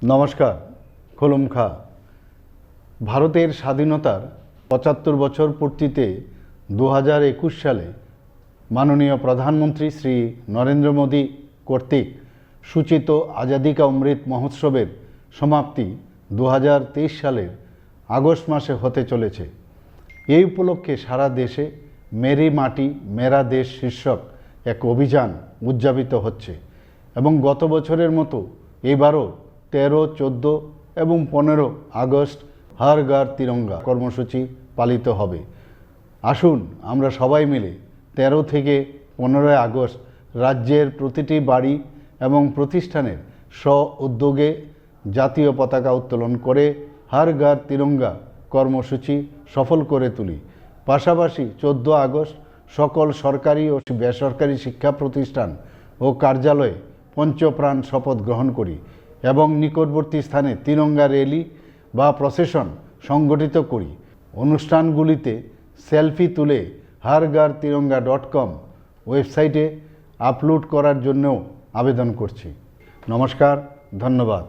নমস্কার। খুলুমখা। ভারতের স্বাধীনতার ৭৫ বছর পূর্তিতে ২০২১ সালে মাননীয় প্রধানমন্ত্রী শ্রী নরেন্দ্র মোদী কর্তৃক সূচিত আজাদি কা অমৃত মহোৎসবের সমাপ্তি ২০২৩ সালের আগস্ট মাসে হতে চলেছে। এই উপলক্ষে সারা দেশে মেরি মাটি মেরা দেশ শীর্ষক এক অভিযান উদযাপিত হচ্ছে এবং গত বছরের মতো এবারও ১৩, ১৪ এবং ১৫ আগস্ট হর ঘর তিরঙ্গা কর্মসূচি পালিত হবে। আসুন আমরা সবাই মিলে ১৩ থেকে ১৫ আগস্ট রাজ্যের প্রতিটি বাড়ি এবং প্রতিষ্ঠানের স্ব উদ্যোগে জাতীয় পতাকা উত্তোলন করে হর ঘর তিরঙ্গা কর্মসূচি সফল করে তুলি। পাশাপাশি ১৪ আগস্ট সকল সরকারি ও বেসরকারি শিক্ষা প্রতিষ্ঠান ও কার্যালয়ে পঞ্চপ্রাণ শপথ গ্রহণ করি এবং নিকটবর্তী স্থানে তিরঙ্গা র্যালি বা প্রসেশন সংগঠিত করি। অনুষ্ঠানগুলিতে সেলফি তুলে harghar-tiranga.com ওয়েবসাইটে আপলোড করার জন্যও আবেদন করছি। নমস্কার, ধন্যবাদ।